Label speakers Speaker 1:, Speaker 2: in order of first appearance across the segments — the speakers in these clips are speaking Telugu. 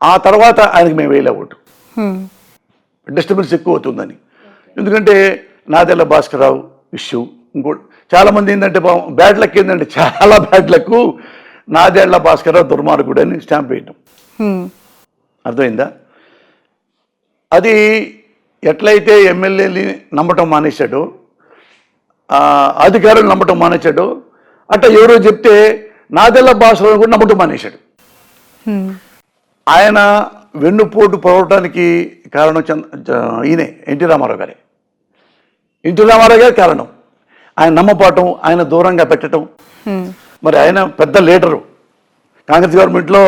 Speaker 1: ఆ తర్వాత ఆయనకి మేము వేయలే ఓటు, డిస్టర్బెన్స్ ఎక్కువ అవుతుందని. ఎందుకంటే నాదెళ్ల భాస్కరరావు ఇష్యూ, ఇంకోటి చాలామంది ఏంటంటే బ్యాడ్ లక్ ఏంటంటే చాలా బ్యాడ్ లక్, నాదెళ్ల భాస్కరరావు దుర్మార్గుడు అని స్టాంప్ వేయటం. అర్థమైందా? అది ఎట్లయితే ఎమ్మెల్యేని నమ్మటం మానేశాడో, అధికారులు నమ్మటం మానేశాడో, అట్లా ఎవరో చెప్తే నాదెళ్ల భాస్కరరావు కూడా నమ్మటం మానేశాడు. ఆయన వెన్నుపోటు పడవటానికి కారణం ఈయనే ఎన్టీ రామారావు గారే. ఎన్టీ రామారావు గారి కారణం ఆయన నమ్మపాటం, ఆయన దూరంగా పెట్టడం. మరి ఆయన పెద్ద లీడరు, కాంగ్రెస్ గవర్నమెంట్లో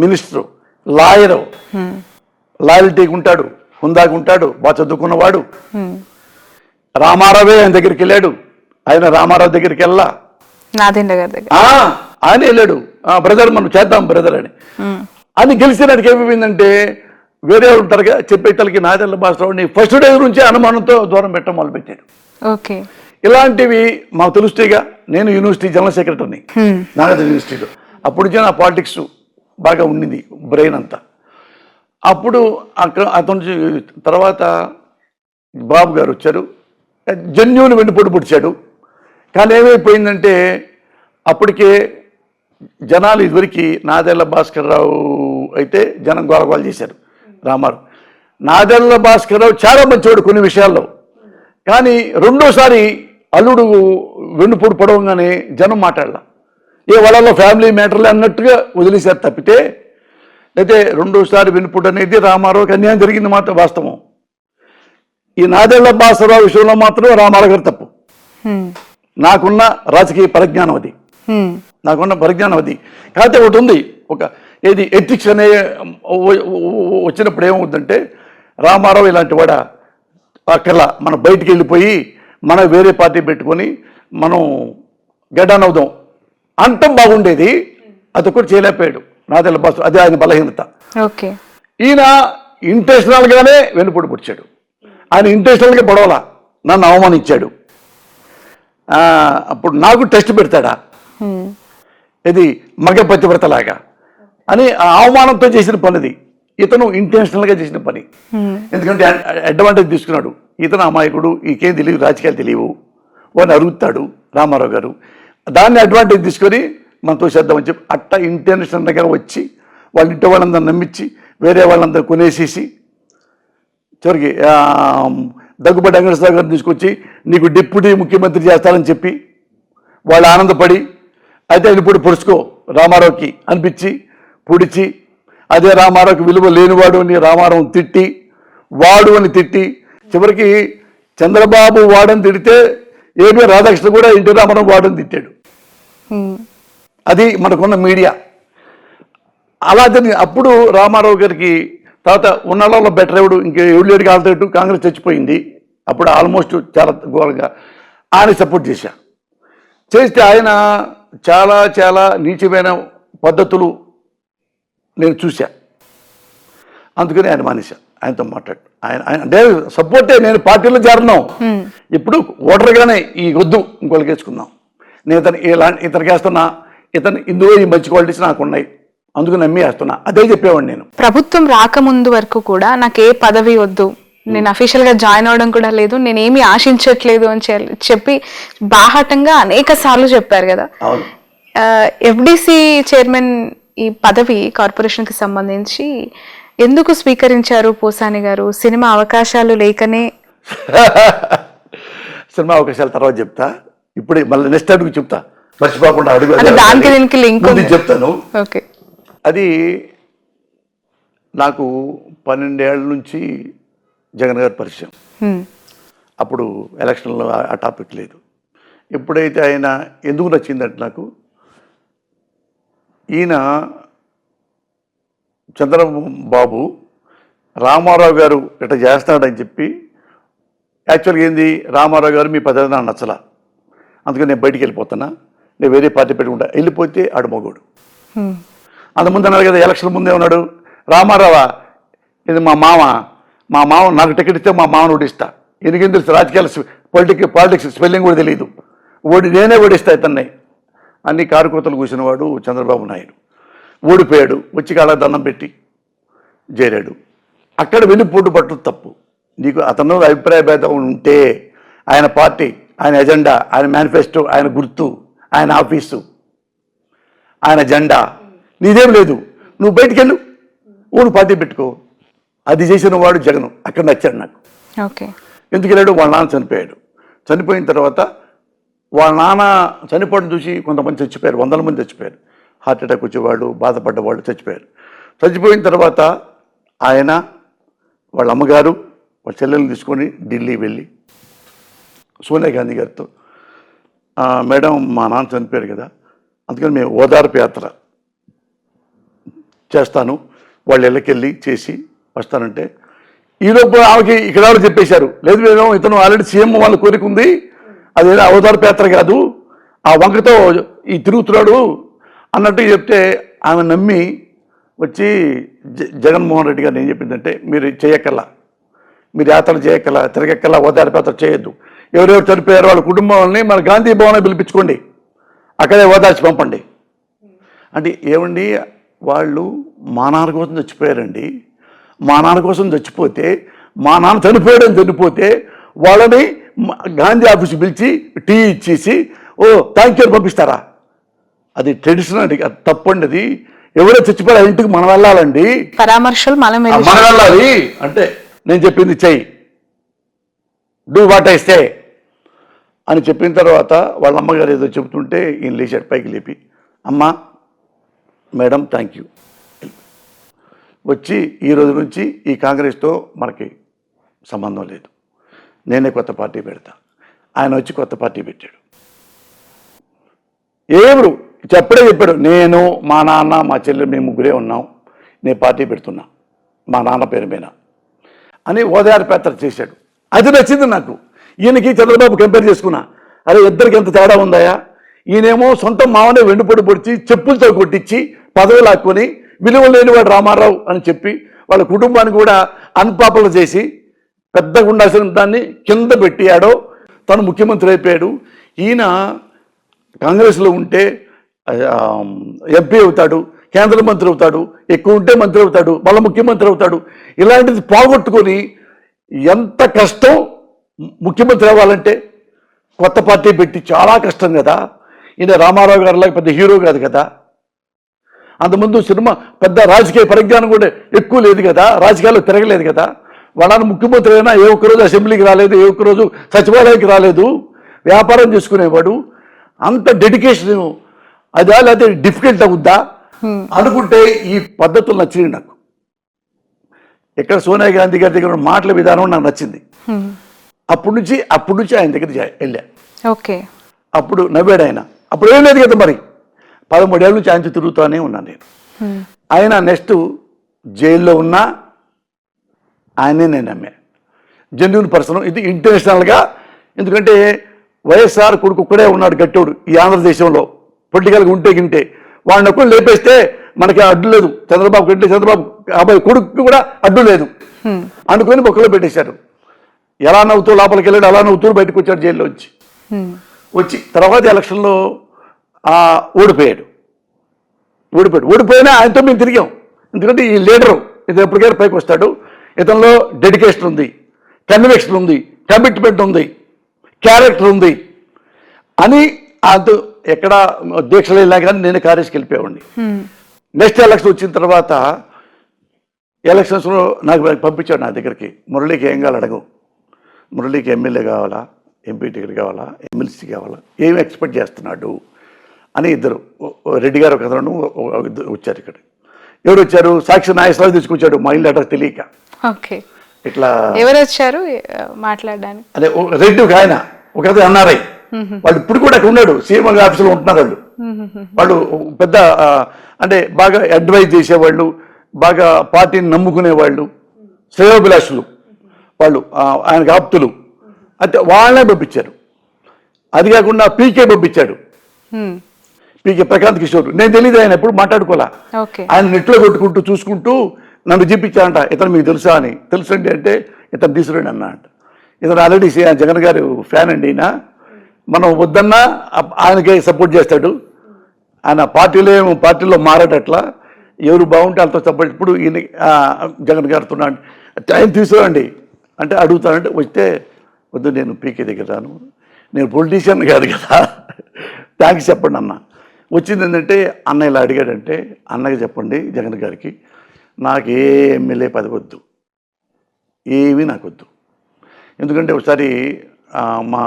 Speaker 1: మినిస్టరు, లాయరు, లాయల్టీగా ఉంటాడు, హుందాగా ఉంటాడు, బాగా చదువుకున్నవాడు. రామారావే ఆయన దగ్గరికి వెళ్ళాడు, ఆయన రామారావు దగ్గరికి వెళ్ళా, ఆయన వెళ్ళాడు, బ్రదర్ మనం చేద్దాం బ్రదర్ అని గెలిచినట్టుగా ఏమైందంటే వేరే వాళ్ళు ఉంటారుగా చెప్పే తలకి నాదెళ్ల భాస్కరరావుని ఫస్ట్ డే నుంచి అనుమానంతో దూరం పెట్టడం మొదలుపెట్టాడు. ఇలాంటివి మాకు తెలుస్తాయిగా. నేను యూనివర్సిటీ జనరల్ సెక్రటరీని నాగార్జున యూనివర్సిటీలో. అప్పుడు నుంచి నా పాలిటిక్స్ బాగా ఉండింది, బ్రెయిన్ అంతా. అప్పుడు అక్కడ అతను తర్వాత బాబు గారు వచ్చారు, జన్యువుని వెన్నుపోటు పొడిచాడు. కానీ ఏమైపోయిందంటే అప్పటికే జనాలు ఇదివరకు నాదెళ్ల భాస్కరరావు అయితే జనం గోలగోలు చేశారు. రామారావు నాదెళ్ల భాస్కరరావు చాలా మంచివాడు కొన్ని విషయాల్లో, కానీ రెండోసారి అల్లుడు వెన్నుపోటు పొడవగానే జనం మాట్లాడాల, ఏ వాళ్ళలో ఫ్యామిలీ మ్యాటర్లు అన్నట్టుగా వదిలేశారు తప్పితే, అయితే రెండోసారి వెన్నుపోటు అనేది రామారావుకి అన్యాయం జరిగింది మాత్రం వాస్తవం. ఈ నాదెళ్ల భాస్కరరావు విషయంలో మాత్రం రామారావు గారు తప్పు. నాకున్న రాజకీయ పరిజ్ఞానం అది, నాకున్న పరిజ్ఞానం అది. కాకపోతే ఒకటి ఉంది, ఒక ఏది ఎథిక్స్ అనే వచ్చినప్పుడు ఏమవుతుందంటే రామారావు ఇలాంటి వాడ అక్కర్లా, మనం బయటికి వెళ్ళిపోయి మనం వేరే పార్టీ పెట్టుకొని మనం గడ్డానవుదాం అంతం బాగుండేది. అది ఒకటి చేయలేకపోయాడు నాదెళ్ల భాస్కర్, అదే ఆయన బలహీనత. ఈయన ఇంటెన్షనల్గానే వెన్నుపోటు పొడిచాడు. ఆయన ఇంటెన్షనల్గా పొడవలా, నన్ను అవమానించాడు. అప్పుడు నాకు టెస్ట్ పెడతాడా, ఇది మగ పతివ్రతలాగా అని అవమానంతో చేసిన పనిది. ఇతను ఇంటెన్షనల్గా చేసిన పని. ఎందుకంటే అడ్వాంటేజ్ తీసుకున్నాడు. ఇతను అమాయకుడు, ఈకేం తెలియదు, రాజకీయాలు తెలియవు, వాడిని అడుగుతాడు రామారావు గారు. దాన్ని అడ్వాంటేజ్ తీసుకొని మనతో చేద్దామని చెప్పి అట్ట ఇంటెన్షనల్గా వచ్చి వాళ్ళ ఇంటి వాళ్ళందరూ నమ్మించి వేరే వాళ్ళందరూ కొనేసేసి చివరికి దగ్గుబాటి వెంకటేశ్వర గారిని తీసుకొచ్చి నీకు డిప్యూటీ ముఖ్యమంత్రి చేస్తారని చెప్పి వాళ్ళు ఆనందపడి, అయితే ఆయన ఇప్పుడు పొడుచుకో రామారావుకి అనిపించి పొడిచి, అదే రామారావుకి విలువ లేనివాడు అని రామారావు తిట్టి, వాడు అని తిట్టి, చివరికి చంద్రబాబు వాడని తిడితే ఏపీ రాధాకృష్ణ కూడా ఎన్టీ రామారావు వాడని తిట్టాడు. అది మనకున్న మీడియా. అలా అప్పుడు రామారావు గారికి తర్వాత ఉన్నళ్ళలో బెటర్ ఎవడు, ఇంక ఎవరు కాలుతట్టు కాంగ్రెస్ చచ్చిపోయింది. అప్పుడు ఆల్మోస్ట్ చాలా ఘోరంగా ఆయన సపోర్ట్ చేస్తే ఆయన చాలా చాలా నీచమైన పద్ధతులు నేను చూశా. అందుకని ఆయన మానేశా, ఆయనతో మాట్లాడు. ఆయన అంటే సపోర్టే, నేను పార్టీలో చేరను. ఇప్పుడు ఓటర్గానే ఈ వద్దు ఇంకోళ్ళకి వేసుకుందాం, నేను ఇతనికి వేస్తున్నా, ఇతను ఇందులో ఈ మంచి క్వాలిటీస్ నాకు ఉన్నాయి, అందుకు నమ్మి వేస్తున్నా, అదే చెప్పేవాడిని నేను.
Speaker 2: ప్రభుత్వం రాకముందు వరకు కూడా నాకు ఏ పదవి వద్దు, నేను అఫీషియల్ గా జాయిన్ అవడం కూడా లేదు, నేనేమి ఆశించట్లేదు అని చెప్పి బాహాటంగా అనేక సార్లు చెప్పారు కదా. ఎఫ్డిసి చైర్మన్ ఈ పదవి కార్పొరేషన్ కి సంబంధించి ఎందుకు స్వీకరించారు పోసాని గారు? సినిమా అవకాశాలు లేకనే?
Speaker 1: సినిమా అవకాశాల తర్వాత చెప్తా, ఇప్పుడే మళ్ళీ నెక్స్ట్ అడుగు చెప్తా, మర్చిపోకుండా అడుగు.
Speaker 2: దానికి దీనికి లింక్
Speaker 1: చెప్తాను.
Speaker 2: ఓకే.
Speaker 1: అది నాకు 12 ఏళ్ళ నుంచి జగన్ గారి పరిచయం. అప్పుడు ఎలక్షన్లో ఆ టాపిక్ లేదు. ఎప్పుడైతే ఆయన ఎందుకు నచ్చిందంటే నాకు, ఈయన చంద్రబాబు రామారావు గారు ఇట్లా చేస్తాడని చెప్పి, యాక్చువల్గా ఏంది, రామారావు గారు మీ పద్ధతి నాకు నచ్చలా, అందుకని నేను బయటికి వెళ్ళిపోతున్నా, నేను వేరే పార్టీ పెట్టుకుంటా, వెళ్ళిపోతే ఆడు మగోడు. అంతకుముందు అన్నారు కదా, ఎలక్షన్ ముందే ఉన్నాడు, రామారావా ఇది మా మామ నాకు టికెట్ ఇస్తే మా మామను ఓడిస్తా, ఎందుకేం తెలుసు రాజకీయాలు పాలిటిక్స్ స్పెల్లింగ్ కూడా తెలియదు, నేనే ఓడిస్తా ఇతన్ని అన్ని కారుకోతలు కూర్చున్నవాడు చంద్రబాబు నాయుడు. ఓడిపోయాడు, వచ్చి కాళ్ళ దండం పెట్టి చేరాడు. అక్కడ వెళ్ళి పోటు పట్టు తప్పు. నీకు అతను అభిప్రాయ భేదం ఉంటే ఆయన పార్టీ, ఆయన ఎజెండా, ఆయన మేనిఫెస్టో, ఆయన గుర్తు, ఆయన ఆఫీసు, ఆయన జెండా నీదేం లేదు, నువ్వు బయటికి వెళ్ళు, ఊరు పార్టీ పెట్టుకో. అది చేసిన వాడు జగన్. అక్కడ నచ్చాడు నాకు.
Speaker 2: ఓకే.
Speaker 1: ఎందుకు వెళ్ళాడు? వాళ్ళ నాన్న చనిపోయాడు. చనిపోయిన తర్వాత వాళ్ళ నాన్న చనిపోవడం చూసి కొంతమంది చచ్చిపోయారు, 100 మంది చచ్చిపోయారు. హార్ట్ అటాక్ వచ్చేవాళ్ళు, బాధపడ్డవాళ్ళు చచ్చిపోయారు. చచ్చిపోయిన తర్వాత ఆయన వాళ్ళ అమ్మగారు వాళ్ళ చెల్లెల్ని తీసుకొని ఢిల్లీ వెళ్ళి సోనియా గాంధీ గారితో, మేడం మా నాన్న చనిపోయారు కదా, అందుకని మేము ఓదార్పు యాత్ర చేస్తాను, వాళ్ళ ఇళ్ళకెళ్ళి చేసి వస్తానంటే, ఈలోపు ఆమెకి ఇక్కడ చెప్పేశారు, లేదు మేడం ఇతను ఆల్రెడీ సీఎం వాళ్ళ కోరిక ఉంది, అదేదో ఓదార్పు యాత్ర కాదు, ఆ వంకతో ఈ తిరుగుతున్నాడు అన్నట్టు చెప్తే ఆమె నమ్మి వచ్చి జగన్మోహన్ రెడ్డి గారు ఏం చెప్పిందంటే, మీరు చేయక్కల్లా, మీరు యాత్రలు చేయక్కల్లా, తిరగక్కల్లా, ఓదార్పు యాత్ర చేయొద్దు, ఎవరెవరు చనిపోయారు వాళ్ళ కుటుంబాలని మన గాంధీ భవన్ పిలిపించుకోండి, అక్కడే ఓదార్చి పంపండి. అంటే ఏమండి, వాళ్ళు మా నాన్న కోసం చచ్చిపోయారండి, మా నాన్న కోసం చచ్చిపోతే, మా నాన్న చనిపోతే వాళ్ళని గాంధీ ఆఫీస్కి పిలిచి టీ ఇచ్చేసి ఓ థ్యాంక్ యూ పంపిస్తారా? అది ట్రెడిషన్ అండి, అది తప్పండి. అది ఎవరో చచ్చిపోయారు ఇంటికి మనం వెళ్ళాలండి,
Speaker 2: పరామర్శలు మనం
Speaker 1: వెళ్ళాలి అంటే నేను చెప్పింది చెయ్యి, డూ వాట్ ఐ సే అని చెప్పిన తర్వాత వాళ్ళ అమ్మగారు ఏదో చెబుతుంటే ఈయన లేచాడు పైకి లేపి, అమ్మా మేడం థ్యాంక్ యూ, వచ్చి ఈ రోజు నుంచి ఈ కాంగ్రెస్తో మనకి సంబంధం లేదు, నేనే కొత్త పార్టీ పెడతా. ఆయన వచ్చి కొత్త పార్టీ పెట్టాడు. ఎవరు చెప్పాడు, నేను మా నాన్న మా చెల్లెలు మేము ముగ్గురే ఉన్నాం, నేను పార్టీ పెడుతున్నా మా నాన్న పేరు మీద అని ఓదార్పు యాత్ర చేశాడు. అది నచ్చింది నాకు. ఈయనకి చంద్రబాబు కంపేర్ చేసుకున్నా, అరే ఇద్దరికి ఎంత తేడా ఉందాయా, ఈయనేమో సొంత మావనే వెండిపొడి పొడిచి చెప్పులతో కొట్టించి పదవి లాక్కొని విలువ లేనివాడు రామారావు అని చెప్పి వాళ్ళ కుటుంబాన్ని కూడా అన్పాపులర్ చేసి పెద్దగా ఉండాల్సిన దాన్ని కింద పెట్టాడో తను ముఖ్యమంత్రి అయిపోయాడు. ఈయన కాంగ్రెస్లో ఉంటే ఎంపీ అవుతాడు, కేంద్ర మంత్రి అవుతాడు, ఎక్కువ ఉంటే మంత్రి అవుతాడు, మళ్ళీ ముఖ్యమంత్రి అవుతాడు. ఇలాంటిది పోగొట్టుకొని ఎంత కష్టం ముఖ్యమంత్రి అవ్వాలంటే, కొత్త పార్టీ పెట్టి చాలా కష్టం కదా. ఈయన రామారావు గారిలాగా పెద్ద హీరో కాదు కదా, అంతకుముందు సినిమా పెద్ద రాజకీయ పరిజ్ఞానం కూడా ఎక్కువ లేదు కదా, రాజకీయాల్లో తిరగలేదు కదా. వాళ్ళని ముఖ్యమంత్రి అయినా ఏ ఒక్కరోజు అసెంబ్లీకి రాలేదు, ఏ ఒక్కరోజు సచివాలయానికి రాలేదు, వ్యాపారం చేసుకునేవాడు. అంత డెడికేషన్ అదా లేకపోతే డిఫికల్ట్ అవుద్దా అనుకుంటే ఈ పద్ధతులు నచ్చినాయి నాకు. ఇక్కడ సోనియా గాంధీ గారి దగ్గర మాటల విధానం నాకు నచ్చింది. అప్పటి నుంచి ఆయన దగ్గర వెళ్ళా.
Speaker 2: ఓకే.
Speaker 1: అప్పుడు నవ్వాడు ఆయన. అప్పుడు ఏం లేదు కదా, మరి 13 ఏళ్ళ నుంచి ఆయన తిరుగుతూనే ఉన్నాను నేను. ఆయన నెక్స్ట్ జైల్లో ఉన్నా ఆయనే నేను నమ్మా. జెన్యూన్ పర్సన్, ఇది ఇంటర్నేషనల్గా. ఎందుకంటే వైఎస్ఆర్ కొడుకు ఒక్కడే ఉన్నాడు గట్టోడు ఈ ఆంధ్రదేశంలో, పొలిటికల్గా ఉంటే గింటే వాడిని ఒక్కడు లేపేస్తే మనకి అడ్డు లేదు. చంద్రబాబు కంటే చంద్రబాబు అబ్బాయి కొడుకు కూడా అడ్డు లేదు అనుకుని బొక్కలో పెట్టేశారు. ఎలా నవ్వుతూ లోపలికి వెళ్ళాడు, అలా నవ్వుతూ బయటకు వచ్చాడు జైల్లో వచ్చి తర్వాత ఎలక్షన్లో ఓడిపోయినా ఆయనతో మేము తిరిగాం. ఎందుకంటే ఈ లీడరు ఇతను ఎప్పటికైనా పైకి వస్తాడు, ఇతనిలో డెడికేషన్ ఉంది, కన్విక్షన్ ఉంది, కమిట్మెంట్ ఉంది, క్యారెక్టర్ ఉంది అని అది ఎక్కడ దీక్షలు వెళ్ళినా కానీ నేను కారేజ్కి వెళ్ళిపోయాడిని. నెక్స్ట్ ఎలక్షన్ వచ్చిన తర్వాత ఎలక్షన్స్లో నాకు పంపించాడు నా దగ్గరికి, మురళీకి ఏం కావాలి అడగవు, మురళీకి ఎమ్మెల్యే కావాలా, ఎంపీ టికెట్ కావాలా, ఎమ్మెల్సీ కావాలా, ఏమి ఎక్స్పెక్ట్ చేస్తున్నాడు అని ఇద్దరు, రెడ్డి గారు ఒక అతను వచ్చారు. ఇక్కడ ఎవరు వచ్చారు? సాక్షి నాగేశ్వరరావు తీసుకొచ్చాడు, మా ఇల్లు అడ్రస్ తెలియక. ఇట్లా
Speaker 2: ఎవరు వచ్చారు మాట్లాడడానికి?
Speaker 1: అదే రెడ్డి ఒక ఆయన, ఒక అతను ఎన్ఆర్ఐ, వాళ్ళు ఇప్పుడు కూడా అక్కడ ఉన్నాడు, సీఎం ఆఫీసులో ఉంటున్నారు. వాళ్ళు పెద్ద అంటే బాగా అడ్వైజ్ చేసేవాళ్ళు, బాగా పార్టీని నమ్ముకునేవాళ్ళు, శ్రేయోభిలాషులు వాళ్ళు, ఆయనకు ఆప్తులు. అయితే వాళ్ళనే పంపించారు. అది కాకుండా పీకే పంపించాడు, పీకే ప్రశాంత్ కిషోర్. నేను తెలియదు, ఆయన ఎప్పుడు మాట్లాడుకోలే. ఆయన నెట్లో కొట్టుకుంటూ చూసుకుంటూ నన్ను చూపించాడంట, ఇతను మీకు తెలుసా అని. తెలుసు అంటే ఇతను తీసుకురండి అన్న అంట. ఇతను ఆల్రెడీ జగన్ గారు ఫ్యాన్ అండి. ఈయన మనం వద్దన్నా ఆయనకే సపోర్ట్ చేస్తాడు, ఆయన పార్టీలో మారాడట్లా. ఎవరు బాగుంటే వాళ్ళతో సపోర్ట్. ఇప్పుడు ఈయన జగన్ గారితో టైం తీసుకురండి అంటే అడుగుతానంటే వస్తే వద్దు, నేను పీకే దగ్గర రాను, నేను పొలిటీషియన్ కాదు కదా, థ్యాంక్స్ చెప్పండి అన్న. వచ్చింది ఏంటంటే అన్న ఇలా అడిగాడంటే, అన్నకి చెప్పండి జగన్ గారికి, నాకు ఏ ఎమ్మెల్యే పదవి వద్దు, ఏమీ నాకు వద్దు. ఎందుకంటే ఒకసారి మా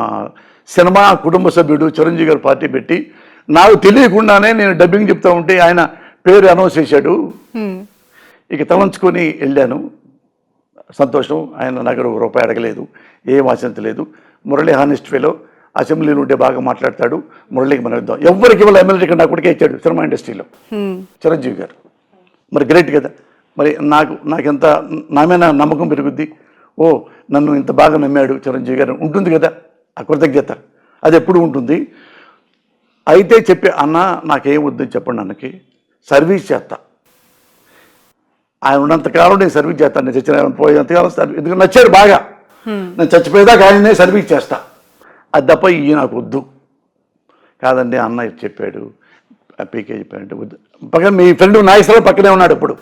Speaker 1: సినిమా కుటుంబ సభ్యుడు చిరంజీవి గారు పార్టీ పెట్టి నాకు తెలియకుండానే నేను డబ్బింగ్ చెప్తా ఉంటే ఆయన పేరు అనౌన్స్ చేశాడు. ఇక తలంచుకొని వెళ్ళాను, సంతోషం. ఆయన నాకు రూపాయి అడగలేదు, ఏం ఆశించలేదు. మురళి హానెస్ట్ ఫెలో, అసెంబ్లీలో ఉంటే బాగా మాట్లాడతాడు, మురళికి మనం ఇద్దాం. ఎవరికి ఇవాళ ఎమ్మెల్యే నా కొడుకే ఇచ్చాడు సినిమా ఇండస్ట్రీలో చిరంజీవి గారు. మరి గ్రేట్ కదా. మరి నాకెంత నా మీద నమ్మకం పెరుగుద్ది. ఓ నన్ను ఇంత బాగా నమ్మాడు చిరంజీవి గారు, ఉంటుంది కదా ఆ కృతజ్ఞత, అది ఎప్పుడు ఉంటుంది. అయితే చెప్పి అన్న నాకేం వద్దని చెప్పండి, అన్నకి సర్వీస్ చేస్తా, ఆయన ఉన్నంతకాలం నేను సర్వీస్ చేస్తాను, నేను చచ్చిన పోయేంతకాలం సర్వీస్, ఎందుకంటే నచ్చాడు బాగా, నేను చచ్చిపోయేదాకా ఆయననే సర్వీస్ చేస్తా, అది తప్ప ఇవి నాకు వద్దు. కాదండి అన్న చెప్పాడు, పీకే చెప్పాడంటే వద్దు. పక్కన మీ ఫ్రెండ్ నాగేశ్వరరావు పక్కనే ఉన్నాడు, ఇప్పుడు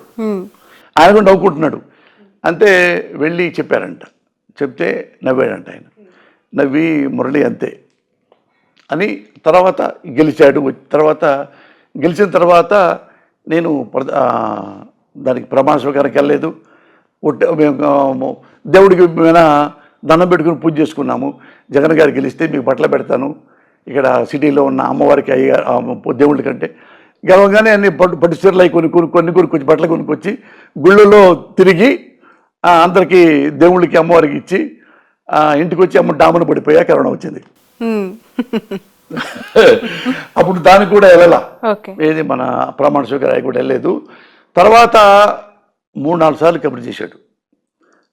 Speaker 1: ఆయన కూడా నవ్వుకుంటున్నాడు. అంతే వెళ్ళి చెప్పారంట, చెప్తే నవ్వాడంట ఆయన. నవ్వి మురళి అంతే అని తర్వాత గెలిచాడు. తర్వాత గెలిచిన తర్వాత నేను దానికి ప్రమాణ స్వీకారానికి వెళ్ళలేదు. దేవుడికి మీద దండం పెట్టుకుని పూజ చేసుకున్నాము. జగన్ గారు గెలిస్తే మీకు బట్టలు పెడతాను, ఇక్కడ సిటీలో ఉన్న అమ్మవారికి దేవుళ్ళ కంటే గెలవగానే అన్ని పట్టు చీరలు అవి కొనుక్కొచ్చి బట్టలు కొనుక్కొచ్చి గుళ్ళలో తిరిగి అందరికీ దేవుళ్ళకి అమ్మవారికి ఇచ్చి ఇంటికి వచ్చి అమ్మ డామును పడిపోయా కరోనా వచ్చింది. అప్పుడు దానికి కూడా వెళ్ళాల, ఏది మన ప్రమాణ స్వీకారానికి కూడా వెళ్ళలేదు. తర్వాత 3-4 సార్లు కబురు చేశాడు,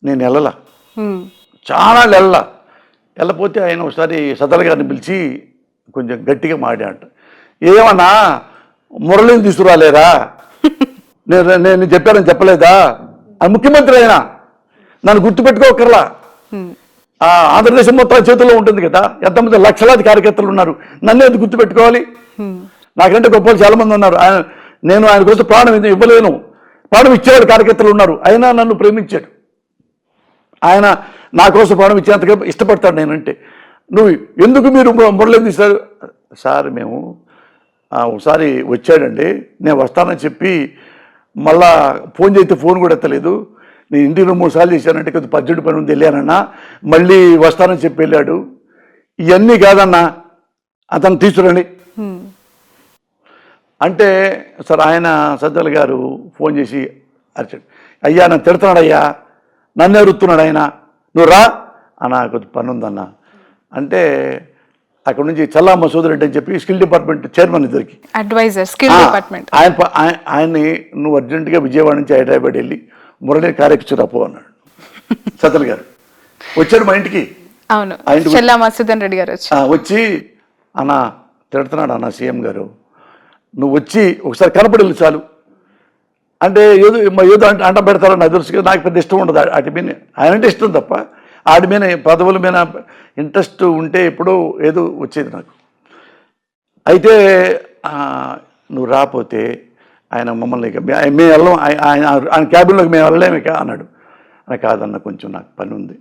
Speaker 1: నేను వెళ్ళలా, చాలా వెళ్ళపోతే ఆయన ఒకసారి సదల్ గారిని పిలిచి కొంచెం గట్టిగా మాట్లాడంట. ఏమన్నా మురళిని తీసుకురాలేరా, నేను చెప్పానని చెప్పలేదా, అది ముఖ్యమంత్రి అయినా నన్ను గుర్తుపెట్టుకోకర్లా, ఆంధ్రదేశం మొత్తం చేతుల్లో ఉంటుంది కదా, ఎంతమంది లక్షలాది కార్యకర్తలు ఉన్నారు, నన్ను ఎందుకు గుర్తుపెట్టుకోవాలి, నాకంటే గొప్ప వాళ్ళు చాలా మంది ఉన్నారు, నేను ఆయన కోసం ప్రాణం ఇవ్వలేను, ప్రాణం ఇచ్చేవాడు కార్యకర్తలు ఉన్నారు, అయినా నన్ను ప్రేమించాడు, ఆయన నా కోసం ప్రాణం ఇచ్చేంతగా ఇష్టపడతాడు నేనంటే, నువ్వు ఎందుకు మీరు మురళిని తీశారు సార్, మేము ఒకసారి వచ్చాడండి, నేను వస్తానని చెప్పి మళ్ళా ఫోన్ చేస్తే ఫోన్ కూడా ఎత్తలేదు, నేను ఇంటికి 2-3 సార్లు చేశానంటే కొద్దిగా పద్దెడు పని ఉంది వెళ్ళానన్నా, మళ్ళీ వస్తానని చెప్పి వెళ్ళాడు, ఇవన్నీ కాదన్నా అతను తీసుకురండి అంటే, సార్ ఆయన సజ్జల గారు ఫోన్ చేసి అరిచాడు, అయ్యా నన్ను తిడుతున్నాడు, అయ్యా నన్ను ఎరుతున్నాడు ఆయన, నువ్వు రా అన్న, కొద్ది పని ఉందన్న అంటే, అక్కడ నుంచి చల్లా మసూద్ రెడ్డి అని చెప్పి స్కిల్ డిపార్ట్మెంట్ చైర్మన్ ఇద్దరికి
Speaker 2: అడ్వైజర్ స్కిల్ డిపార్ట్మెంట్,
Speaker 1: ఆయన్ని నువ్వు అర్జెంటుగా విజయవాడ నుంచి హైదరాబాద్ వెళ్ళి మురళి కార్యక్రమ పో అన్నాడు. సజ్జల గారు వచ్చాడు మా ఇంటికి,
Speaker 2: అవును చల్లా మసూదన్ రెడ్డి గారు
Speaker 1: వచ్చి అన్న తిడుతున్నాడు అన్న సీఎం గారు, నువ్వు వచ్చి ఒకసారి కనపడలేదు చాలు అంటే, ఏదో అంట పెడతారని నాకు తెలుసు, నాకు పెద్ద ఇష్టం ఉండదు వాటి మీద, ఆయన అంటే ఇష్టం తప్ప వాటి మీద పదవుల మీద ఇంట్రెస్ట్ ఉంటే ఎప్పుడో ఏదో వచ్చేది నాకు. అయితే నువ్వు రాకపోతే ఆయన మమ్మల్ని మేము వెళ్ళం, ఆయన క్యాబిన్లోకి మేము వెళ్ళలేమిక అన్నాడు. అని కాదన్న కొంచెం నాకు పని ఉంది.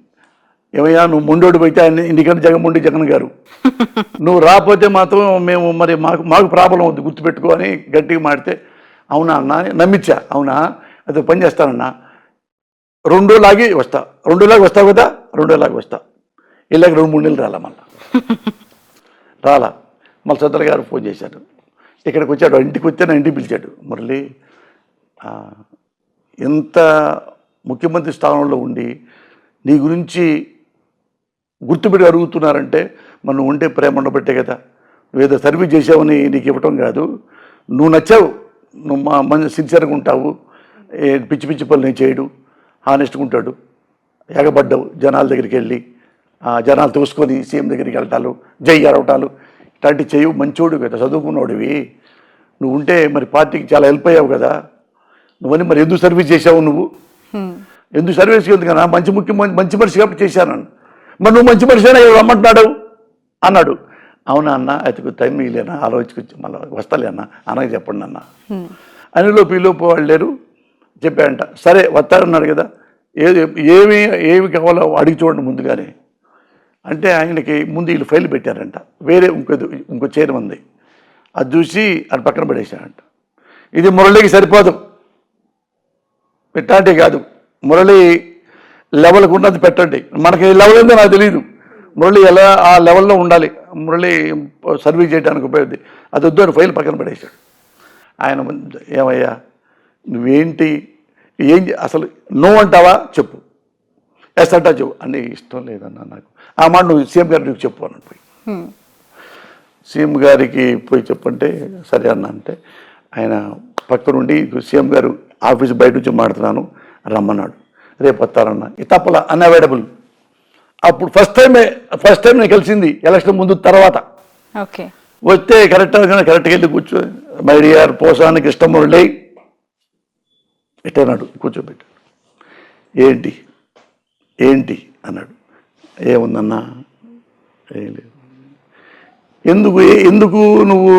Speaker 1: ఏమయ్యా నువ్వు మొండోడు పోయితే ఆయన ఇంటికంటే జగన్మోహన్ జగన్ గారు, నువ్వు రాకపోతే మాత్రం మేము మరి మాకు ప్రాబ్లం అవుతుంది గుర్తుపెట్టుకో అని గట్టిగా మాడితే, అవునా అన్న నమ్మించా, అవునా అయితే పని చేస్తానన్నా, 2 రోజులాగి వస్తా, 2 రోజులాగి వస్తావు కదా, 2 రోజులాగి వస్తా, ఇలాగ 2-3 నెలలు రాలా, మళ్ళీ సజ్జల గారు ఫోన్ చేశాడు, ఇక్కడికి వచ్చాడు, ఇంటికి వచ్చే నా ఇంటికి పిలిచాడు, మురళి ఎంత ముఖ్యమంత్రి స్థానంలో ఉండి నీ గురించి గుర్తుపెట్టి అడుగుతున్నారంటే మనం ఉంటే ప్రేమ ఉండబట్టే కదా, నువ్వేదో సర్వీస్ చేసావని నీకు ఇవ్వటం కాదు, నువ్వు నచ్చావు, నువ్వు మంచి సిన్సియర్గా ఉంటావు, పిచ్చి పిచ్చి పనులు చేయడు, హానెస్ట్గా ఉంటాడు, ఎగబడ్డావు జనాల దగ్గరికి వెళ్ళి జనాలు తోసుకొని సీఎం దగ్గరికి వెళ్ళటాలు, జై అరవటాలు ఇట్లాంటివి చేయవు, మంచోడు కదా, చదువుకున్నవాడివి, నువ్వు ఉంటే మరి పార్టీకి చాలా హెల్ప్ అయ్యావు కదా, నువ్వని మరి ఎందుకు సర్వీస్ చేసావు, నువ్వు ఎందుకు సర్వీస్ ఎందుకన్నా, మంచి మనిషి కాబట్టి చేశాను, మరి నువ్వు మంచి మనిషి అయినా రమ్మంటున్నాడు అన్నాడు. అవునా అన్న అయితే టైం ఇలేనా ఆలోచించుకొచ్చి మళ్ళీ వస్తాలే అన్న, అన్నకి చెప్పండి అన్న అనిలోపు ఈలోపు వాళ్ళు లేరు చెప్పాడంట. సరే వస్తారన్నాడు కదా, ఏమి కావాలో అడిగి చూడండి ముందుగానే అంటే ఆయనకి ముందు వీళ్ళు ఫైల్ పెట్టారంట. వేరే ఇంకో చైర్ ఉంది, అది చూసి అది పక్కన పడేశాడంట. ఇది మురళికి సరిపోదు, పెట్టండి కాదు, మురళి లెవెల్కి ఉన్నది పెట్టండి. మనకి లెవెల్ ఉందో నాకు తెలియదు, మురళి ఎలా ఆ లెవెల్లో ఉండాలి, మురళి సర్వీస్ చేయడానికి ఉపయోగం, అది వద్దు అని ఫైల్ పక్కన పడేశాడు. ఆయన ఏమయ్యా నువ్వేంటి అసలు నో అంటావా చెప్పు, ఎస్ అంటా చెప్పు. అన్నీ ఇష్టం లేదన్నా నాకు, ఆ మాట నువ్వు సీఎం గారికి చెప్పు అని పోయి సీఎం గారికి పోయి చెప్పంటే సరే అన్న అంటే ఆయన పక్క నుండి సీఎం గారు ఆఫీస్ బయట నుంచి మాడుతున్నాను రమ్మన్నాడు. రేపు వస్తారన్న తప్పల అన్అవైలబుల్. అప్పుడు ఫస్ట్ టైం నేను కలిసింది ఎలక్షన్ ముందు తర్వాత. వస్తే కరెక్ట్గా వెళ్ళి కూర్చో మై డియర్ పోసానికి ఇష్టం మురళి ఎట్టన్నాడు, కూర్చోబెట్టాడు. ఏంటి అన్నాడు. ఏముందన్నా ఏం లేదు. ఎందుకు నువ్వు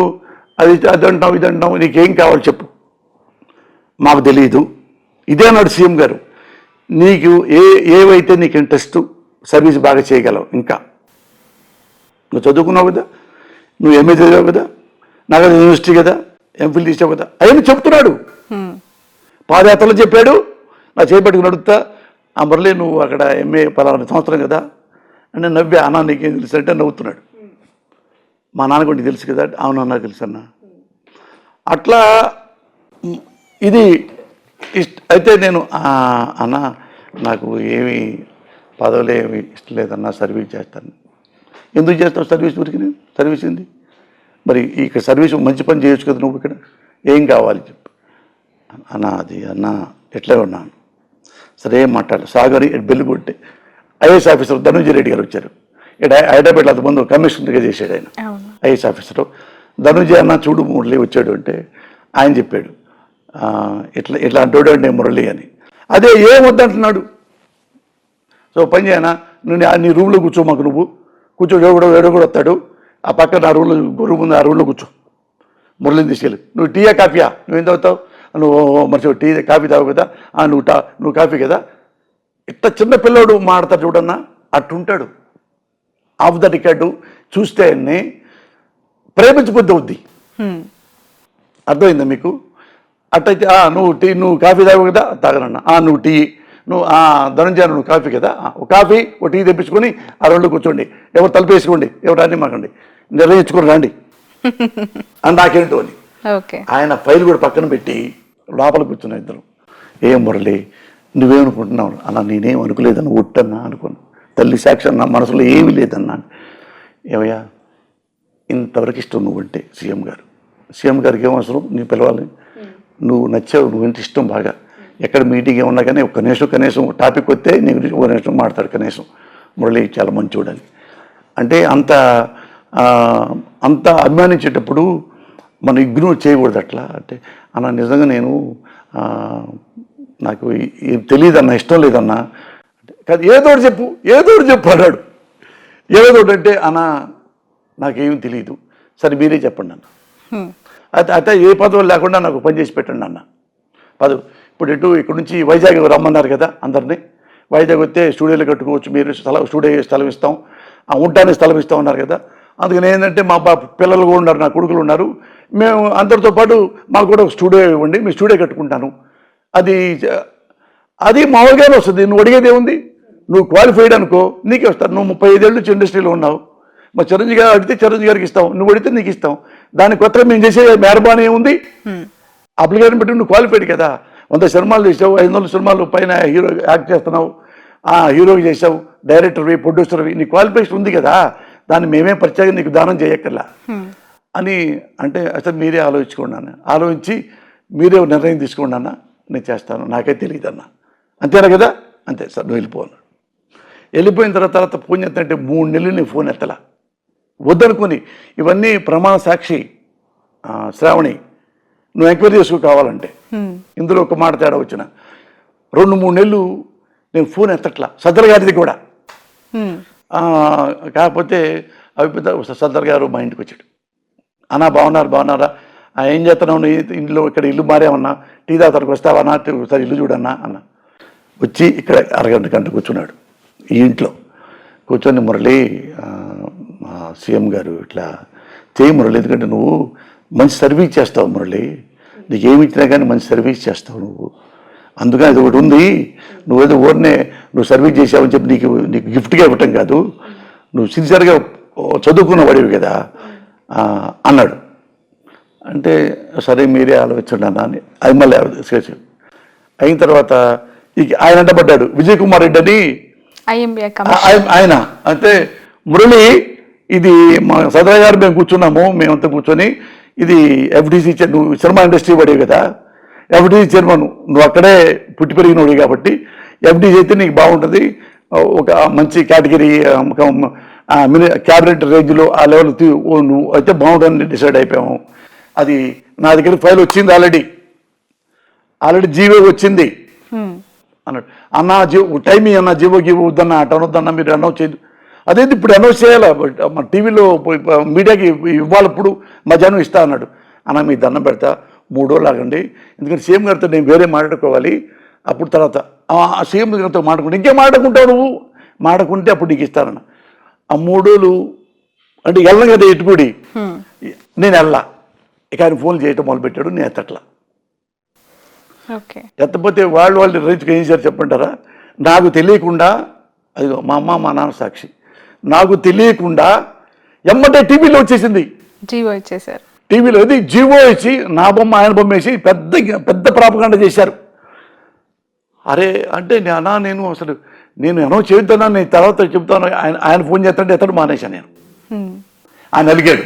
Speaker 1: అది అంటావు ఇది అంటావు, నీకేం కావాలి చెప్పు, మాకు తెలియదు ఇదే అన్నాడు సీఎం గారు. నీకు ఏవైతే నీకు ఇంట్రెస్ట్ సర్వీస్ బాగా చేయగలవు, ఇంకా నువ్వు చదువుకున్నావు కదా, నువ్వు ఎంఏ చదివావు కదా, నాకు యూనివర్సిటీ కదా, ఎంఫిల్ తీసావు కదా, అవన్నీ చెప్తున్నాడు. పాదయాత్రలో చెప్పాడు, నా చేపట్టుకు నడుపుతా ఆ మురళి నువ్వు అక్కడ ఎంఏ 10 సంవత్సరం కదా అంటే నవ్వే. అన్నా నీకేం తెలుసు అంటే నవ్వుతున్నాడు. మా నాన్న కూడా తెలుసు కదా, అవునన్నా తెలుసు అన్న. అట్లా ఇది అయితే నేను అన్న నాకు ఏమి పదవులు ఏమి ఇష్టం లేదన్నా, సర్వీస్ చేస్తాను. ఎందుకు చేస్తావు సర్వీస్? ఊరికి నేను సర్వీస్ ఏంది మరి, ఇక్కడ సర్వీస్ మంచి పని చేయొచ్చు కదా, నువ్వు ఇక్కడ ఏం కావాలి చెప్పు అన్న. అది అన్న ఎట్లా ఉన్నాను సరే ఏం మాట్లాడు సాగరి బెల్లు కొట్టి ఐఏఎస్ ఆఫీసర్ ధనుంజయ రెడ్డి గారు వచ్చారు. ఇక్కడ హైదరాబాద్లో అంతకుముందు కమిషనర్గా చేశాడు ఆయన, ఐఏఎస్ ఆఫీసర్. ధనుంజయ అన్న చూడు మురళి వచ్చాడు అంటే ఆయన చెప్పాడు ఇట్లా అంటాడు అంటే మురళి అని. అదే ఏమొద్దంటున్నాడు. సో పని చేయనా, నువ్వు నీ రూమ్లో కూర్చో, మాకు నువ్వు కూర్చో, ఏడో కూడా వస్తాడు ఆ పక్కన నా రూమ్లో రూమ్ ఉంది, ఆ రూమ్లో కూర్చో, మురళిని తీసుకెళ్ళి. నువ్వు టీయా కాఫీయా, నువ్వేం తాగుతావు, నువ్వు మర్చిపో టీ కాఫీ తాగు కదా, నువ్వు కాఫీ కదా. ఇంత చిన్న పిల్లోడు మాడతాడు చూడన్నా, అట్టుంటాడు. ఆఫ్ ద రికార్డు చూస్తే అన్ని ప్రేమించబుద్ధి అవుద్ది. అర్థమైందా మీకు? అట్టయితే నువ్వు కాఫీ తాగు కదా, తాగనన్నా. నువ్వు టీ, నువ్వు ధనంజయ నువ్వు కాఫీ కదా, కాఫీ ఓ టీ తెప్పించుకొని ఆ రెండు కూర్చోండి, ఎవరు తలుపేసుకోండి, ఎవరు అన్నీ మాకండి, నిర్ణయించుకొని రండి అని నాకేంటో అని. ఆయన ఫైల్ కూడా పక్కన పెట్టి లోపల కూర్చున్న ఇద్దరు. ఏం మురళి నువ్వేమనుకుంటున్నావు అలా? నేనేం అనుకోలేదన్నా, ఉట్టన్నా అనుకోను, తల్లి సాక్షి నా మనసులో ఏమీ లేదన్నా. ఏమయ్యా ఇంతవరకు ఇష్టం నువ్వంటే సీఎం గారికి ఏమవసరం నీ పిలవాలి, నువ్వు నచ్చావు, నువ్వంటే ఇష్టం బాగా. ఎక్కడ మీటింగ్ ఏమన్నా కానీ కనీసం టాపిక్ వస్తే నీ గురించి ఒక నిమిషం మాట్లాడు కనీసం, మురళి చాలా మంచోడు అని. అంటే అంత అభిమానించేటప్పుడు మనం ఇగ్నోర్ చేయకూడదు అట్లా. అంటే అన్న నిజంగా నేను నాకు తెలియదన్నా, ఇష్టం లేదన్నా అంటే కాదు, ఏదోటి చెప్పు అన్నాడు. ఏదోటి అంటే అన్న నాకేం తెలియదు, సరే మీరే చెప్పండి అన్న. అయితే ఏ పదవులు లేకుండా నాకు పని చేసి పెట్టండి అన్న. ఇప్పుడు ఇక్కడ నుంచి వైజాగ్ రమ్మన్నారు కదా అందరినీ, వైజాగ్ వస్తే స్టూడియోలు కట్టుకోవచ్చు, మీరు స్టూడియో స్థలం ఇస్తాం, ఉండడానికి స్థలం ఇస్తాం అన్నారు కదా. అందుకని ఏంటంటే మా పిల్లలు కూడా ఉన్నారు, నా కొడుకులు ఉన్నారు, మేము అందరితో పాటు మాకు కూడా ఒక స్టూడియో ఇవ్వండి, మీ స్టూడియో కట్టుకుంటాను. అది మామూలుగానే వస్తుంది. నువ్వు అడిగేది ఏముంది, నువ్వు క్వాలిఫైడ్ అనుకో నీకే వస్తారు. నువ్వు 35 ఏళ్ళు నుంచి ఇండస్ట్రీలో ఉన్నావు, మా చిరంజీవి గారు అడిగితే చిరంజీవి గారికి ఇస్తాం, నువ్వు అడిగితే నీకు ఇస్తాం. దాని కొత్త మేము చేసే మెహర్బానీ ఏముంది, అప్లికేషన్ పెట్టి నువ్వు క్వాలిఫైడ్ కదా. 100 సినిమాలు చేసావు, 500 సినిమాలు పైన హీరో యాక్ట్ చేస్తున్నావు, హీరోకి చేసావు, డైరెక్టర్వి, ప్రొడ్యూసర్వి, నీ క్వాలిఫికేషన్ ఉంది కదా, దాన్ని మేమే ప్రత్యేకంగా నీకు దానం చేయక్కర్లా అని అంటే అసలు మీరే ఆలోచించుకోండి అన్న, ఆలోచించి మీరే నిర్ణయం తీసుకోండి అన్న, నేను చేస్తాను, నాకే తెలియదు అన్న. అంతేనా కదా? అంతే సార్, నువ్వు వెళ్ళిపోను. వెళ్ళిపోయిన తర్వాత ఫోన్ చేస్తానంటే 3 నెలలు నేను ఫోన్ ఎత్తలా, వద్దనుకొని. ఇవన్నీ ప్రమాణ సాక్షి శ్రావణి, నువ్వు ఎంక్వైరీ చేసుకో కావాలంటే. ఇందులో ఒక మాట తేడా వచ్చిన 2-3 నెలలు నేను ఫోన్ ఎత్తట్లా, సద్దర్ గారిది కూడా. కాకపోతే సద్దర్ గారు మా ఇంటికి వచ్చాడు. అన్నా బాగున్నారా, ఏం చేస్తున్నావు నీ ఇంట్లో ఇక్కడ ఇల్లు మారేమన్నా టీ తాగడానికి వస్తావన్నా ఒకసారి ఇల్లు చూడన్నా అన్న. వచ్చి ఇక్కడ గంట కూర్చున్నాడు ఈ ఇంట్లో. కూర్చొని మురళి మా సీఎం గారు ఇట్లా చేయి మురళి, ఎందుకంటే నువ్వు మంచి సర్వీస్ చేస్తావు మురళి, నీకు ఏమి ఇచ్చినా కానీ మంచి సర్వీస్ చేస్తావు నువ్వు, అందుకని అది ఒకటి ఉంది, నువ్వేదో ఊరినే నువ్వు సర్వీస్ చేసావని చెప్పి నీకు గిఫ్ట్గా ఇవ్వటం కాదు, నువ్వు సిన్సియర్గా చదువుకున్న వాడివి కదా అన్నాడు. అంటే సరే మీరే ఆలోచించండి అన్న అని అది మళ్ళీ చేసి అయిన తర్వాత ఆయన అంటపడ్డాడు విజయ్ కుమార్ రెడ్డి అని ఆయన. అంటే మురళి ఇది మా సదరా గారు మేము కూర్చున్నాము, మేమంతా కూర్చొని ఇది ఎఫ్డీసీ నువ్వు సినిమా ఇండస్ట్రీ పడేవి కదా, ఎఫ్డీసీ చైర్మన్ నువ్వు అక్కడే పుట్టి పెరిగినోడి కాబట్టి ఎఫ్డీసీ అయితే నీకు బాగుంటుంది, ఒక మంచి కేటగిరీ క్యాబినెట్ రేంజ్లో ఆ లెవెల్ నువ్వు అయితే బాగుంటుందని డిసైడ్ అయిపోయాము. అది నా దగ్గర ఫైల్ వచ్చింది, ఆల్రెడీ జీవో వచ్చింది అన్నాడు. అన్న టైం అన్న జీవో గీవో వద్దన్న అటు అనొద్దన్న మీరు అనౌన్స్ చేయదు. అదేంటి ఇప్పుడు అనౌన్స్ చేయాలా, మన టీవీలో మీడియాకి ఇవ్వాలి, ఇప్పుడు మధ్యాహ్నం ఇస్తా అన్నాడు. అన్న మీ దండం పెడతా 3 రోజులు ఆగండి, ఎందుకంటే సీఎం గారితో నేను వేరే మాట్లాడుకోవాలి, అప్పుడు తర్వాత సీఎం గారితో మాట్లాడుకుంటే ఇంకేం మాట్లాడుకుంటావు నువ్వు, మాట్లాడుకుంటే అప్పుడు నీకు ఇస్తానన్న. ఆ 3 రోజులు అంటే వెళ్ళను కదా ఎటుకుడి, నేను వెళ్ళా. ఇక ఆయన ఫోన్లు చేయటం మొదలుపెట్టాడు, నేను ఎత్తట్లా. ఎత్తపోతే వాళ్ళు రైతుకు ఏం చేశారు చెప్పంటారా, నాకు తెలియకుండా, అది మా అమ్మ మా నాన్న సాక్షి, నాకు తెలియకుండా ఎమ్మటే టీవీలో వచ్చేసింది, జీవో ఇచ్చేసారు. టీవీలో అది జీవో ఇచ్చి నా బొమ్మ ఆయన బొమ్మ వేసి పెద్ద ప్రాపకాండ చేశారు. అరే అంటే నేను అసలు నేను అనౌన్స్ చేద్దానా, నేను తర్వాత చెప్తాను, ఆయన ఫోన్ చేస్తాంటే ఎత్తడు మానేశాను నేను. ఆయన అలిగాడు.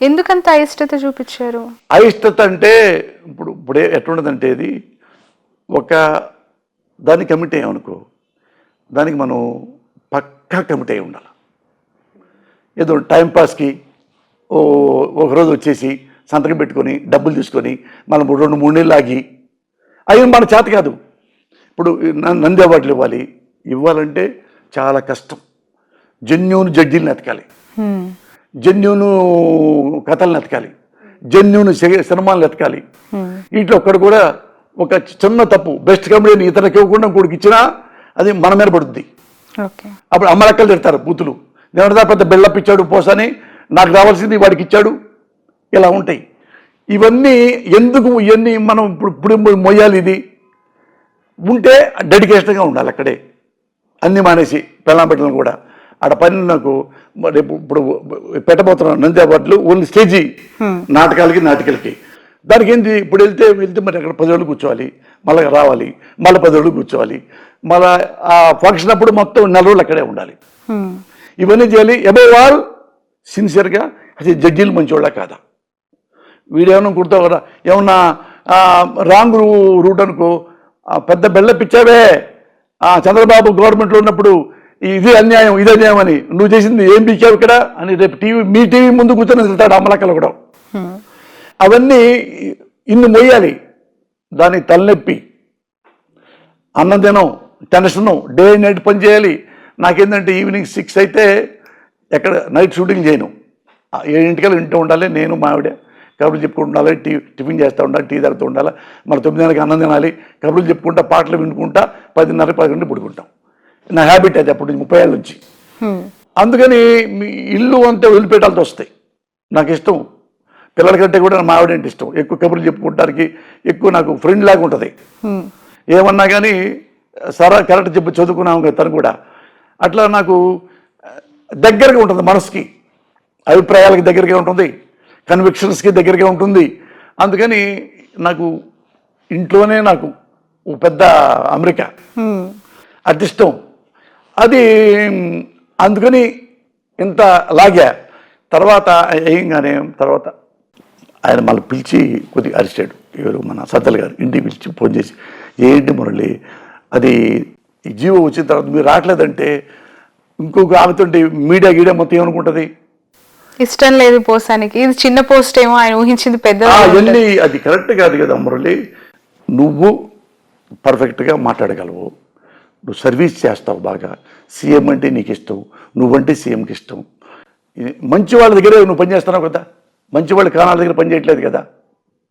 Speaker 2: ఎందుకంత అయిష్టత చూపించారు?
Speaker 1: అయిష్టత అంటే ఇప్పుడే ఎట్లుండదంటే ఇది ఒక దానికి కమిట్ అయ్యామనుకో, దానికి మనం పక్కా కమిట్ అయి ఉండాలి. ఏదో టైంపాస్కి ఒకరోజు వచ్చేసి సంతకం పెట్టుకొని డబ్బులు తీసుకొని మనం 2-3 నెలలు ఆగి అవి మన చేత కాదు. ఇప్పుడు నంది అవార్డులు ఇవ్వాలంటే చాలా కష్టం. జెన్యూన్ జడ్జీలను ఎతకాలి, జెన్యూన్ కథలను ఎతకాలి, జెన్యూన్ సినిమాలను ఎతకాలి. వీటిలో ఒక్కడు కూడా ఒక చిన్న తప్పు బెస్ట్ కమెడీని ఇతరులకు ఇవ్వకుండా ఇంకోటికి ఇచ్చినా అది మన మీద పడుద్ది. అప్పుడు అమ్మలక్కలు తిడతారు బూతులు, నేను పెద్ద బెల్లప్ ఇచ్చాడు పోసని, నాకు రావాల్సింది వాడికి ఇచ్చాడు, ఇలా ఉంటాయి. ఇవన్నీ ఎందుకు, ఇవన్నీ మనం ఇప్పుడు మొయ్యాలి. ఇది ఉంటే డెడికేషన్గా ఉండాలి. అక్కడే అన్నీ మానేసి పెళ్ళాం పెట్టడం కూడా ఆడ పని. నాకు రేపు ఇప్పుడు పెట్టబోతున్నాను నంది అవార్డులు ఓన్లీ స్టేజీ నాటకాలకి దానికి ఏంటి, ఇప్పుడు వెళ్తే మరి అక్కడ 10 రోజులు కూర్చోవాలి, మళ్ళీ రావాలి, మళ్ళీ 10 రోజులు కూర్చోవాలి, మళ్ళీ ఆ ఫంక్షన్ అప్పుడు మొత్తం 4 రోజులు అక్కడే ఉండాలి. ఇవన్నీ చేయాలి. అబౌవ్ ఆల్ సిన్సియర్గా అసలు జడ్జీలు మంచివాళ్ళ కాదా, వీడేమన్నా కుడతావు కదా, ఏమన్నా రాంగ్ రూట్ అనుకో, పెద్ద బెల్లపిచ్చావే చంద్రబాబు గవర్నమెంట్లో ఉన్నప్పుడు ఇది అన్యాయం ఇది అన్యాయం అని, నువ్వు చేసింది ఏం పీకావు ఇక్కడ అని రేపు మీ టీవీ ముందు కూర్చొని వెళ్తాడు అమ్మలక్కలు కూడా. అవన్నీ ఇన్ని మొయ్యాలి. దానికి తలనొప్పి, అన్నదినం, టెన్షను, డే అండ్ నైట్ పని చేయాలి. నాకేంటంటే ఈవినింగ్ 6 అయితే ఎక్కడ నైట్ షూటింగ్ చేయను, 7 ఇంట్లో ఉండాలి. నేను మావిడ కబుర్లు చెప్పుకుంటూ ఉండాలి, టిఫిన్ చేస్తూ ఉండాలి, టీ తాగుతూ ఉండాలి, మన 9 అన్నం తినాలి, కబుర్లు చెప్పుకుంటా, పాటలు వినుకుంటా 10:30-11 పడుకుంటాం. నా హ్యాబిట్ అది అప్పుడు 30 ఏళ్ళ నుంచి. అందుకని మీ ఇల్లు అంతా వదిలిపెట్టాల్సి వస్తాయి. నాకు ఇష్టం, పిల్లల కంటే కూడా మా ఆవిడంటే ఇష్టం. ఎక్కువ కబుర్లు చెప్పుకుంటానికి ఎక్కువ నాకు ఫ్రెండ్ లాగా ఉంటుంది. ఏమన్నా కానీ సరా కరెక్ట్ చెప్పి చదువుకున్నాము కదా తను కూడా. అట్లా నాకు దగ్గరగా ఉంటుంది, మనసుకి అభిప్రాయాలకి దగ్గరగా ఉంటుంది, కన్విక్షన్స్కి దగ్గరగా ఉంటుంది. అందుకని నాకు ఇంట్లోనే నాకు పెద్ద అమెరికా అది ఇష్టం. అది అందుకని ఇంత లాగా తర్వాత ఏంగానే తర్వాత ఆయన మళ్ళీ పిలిచి కొద్దిగా అరిచాడు. ఎవరు మన సజ్జల గారు ఇంటికి పిలిచి ఫోన్ చేసి, ఏంటి మురళి అది జీవో వచ్చిన తర్వాత మీరు రావట్లేదంటే ఇంకొక ఆమెతుంటే మీడియా మొత్తం ఏమనుకుంటుంది,
Speaker 2: ఇష్టం లేదు పోసానికి, ఇది చిన్న పోస్ట్ ఏమో, ఆయన ఊహించింది పెద్ద.
Speaker 1: అవన్నీ అది కరెక్ట్ కాదు కదా మురళి. నువ్వు పర్ఫెక్ట్గా మాట్లాడగలవు, నువ్వు సర్వీస్ చేస్తావు బాగా, సీఎం అంటే నీకు ఇష్టం, నువ్వంటే సీఎంకి ఇష్టం. మంచి వాళ్ళ దగ్గరే నువ్వు పనిచేస్తున్నావు కదా, మంచి వాళ్ళు కానాల దగ్గర పనిచేయట్లేదు కదా.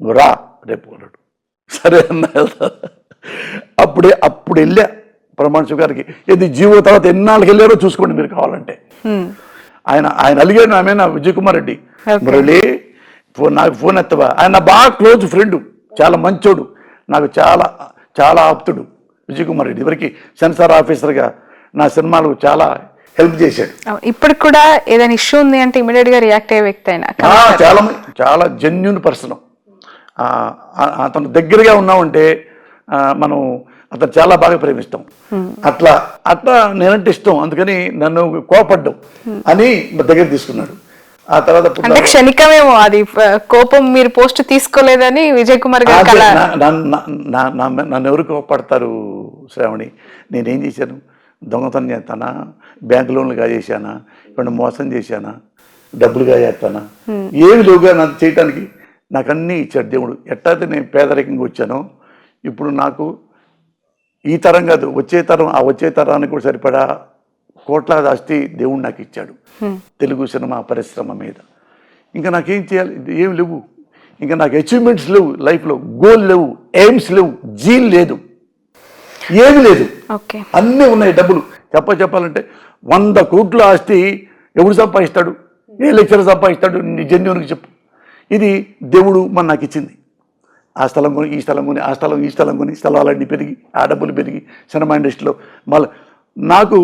Speaker 1: నువ్వు రా రేపు అన్నాడు. సరే అన్న అప్పుడు వెళ్ళా ప్రమాణ గారికి. ఇది జీవో తర్వాత ఎన్నాళ్ళకి వెళ్ళారో చూసుకోండి మీరు కావాలంటే. ఆయన అలిగాడు, ఆమె నా విజయ్ కుమార్ రెడ్డి, మురళి నాకు ఫోన్ ఎత్తవా. ఆయన నా బాగా క్లోజ్ ఫ్రెండ్, చాలా మంచోడు, నాకు చాలా చాలా ఆప్తుడు విజయ్ కుమార్ రెడ్డి. ఇవరికి సెన్సార్ ఆఫీసర్గా నా సినిమాలు చాలా హెల్ప్ చేశాడు.
Speaker 2: ఇప్పుడు కూడా ఏదైనా ఇష్యూ ఉంది అంటే ఇమీడియట్ గా రియాక్ట్ అయ్యే వ్యక్తి అయినా
Speaker 1: చాలా జెన్యూన్ పర్సన్. అతను దగ్గరగా ఉన్నామంటే మనం అతను చాలా బాగా ప్రేమిస్తాం. అట్లా నేనంటే ఇష్టం, అందుకని నన్ను కోపడ్డం అని దగ్గర తీసుకున్నాడు. ఆ తర్వాత
Speaker 2: అంటే క్షణికమేమో అది కోపం, మీరు పోస్ట్ తీసుకోలేదని విజయ్ కుమార్ గారు.
Speaker 1: నన్ను ఎవరు కోపడతారు శ్రావణి? నేనేం చేశాను? దొంగతనం చేస్తానా, బ్యాంక్ లోన్లు కాజేశానా, ఇప్పుడు మోసం చేశానా, డబ్బులు కాజేస్తానా? ఏమి లేవుగా నాకు చేయటానికి. నాకు అన్నీ ఇచ్చాడు దేవుడు. ఎట్టయితే నేను పేదరికంగా వచ్చానో ఇప్పుడు నాకు ఈ తరం కాదు, వచ్చే తరానికి కూడా సరిపడా కోట్లాది ఆస్తి దేవుడు నాకు ఇచ్చాడు తెలుగు సినిమా పరిశ్రమ మీద. ఇంకా నాకేం చేయాలి? ఏమి లేవు. ఇంకా నాకు అచీవ్మెంట్స్ లేవు లైఫ్లో, గోల్ లేవు, ఎయిమ్స్ లేవు, జీల్ లేదు, ఏమి లేదు. అన్నీ ఉన్నాయి. డబ్బులు చెప్పాలంటే 100 కోట్ల ఆస్తి ఎవడు సంపాదిస్తాడు? ఏ లెక్చర్ సంపాదిస్తాడు? నీ జెన్యున్గా చెప్పు. ఇది దేవుడు నాకు ఇచ్చింది. ఆ స్థలం కొని, ఈ స్థలం కొని, ఈ స్థలం కొని, స్థలాలన్నీ పెరిగి, ఆ డబ్బులు పెరిగి సినిమా ఇండస్ట్రీలో మళ్ళీ నాకు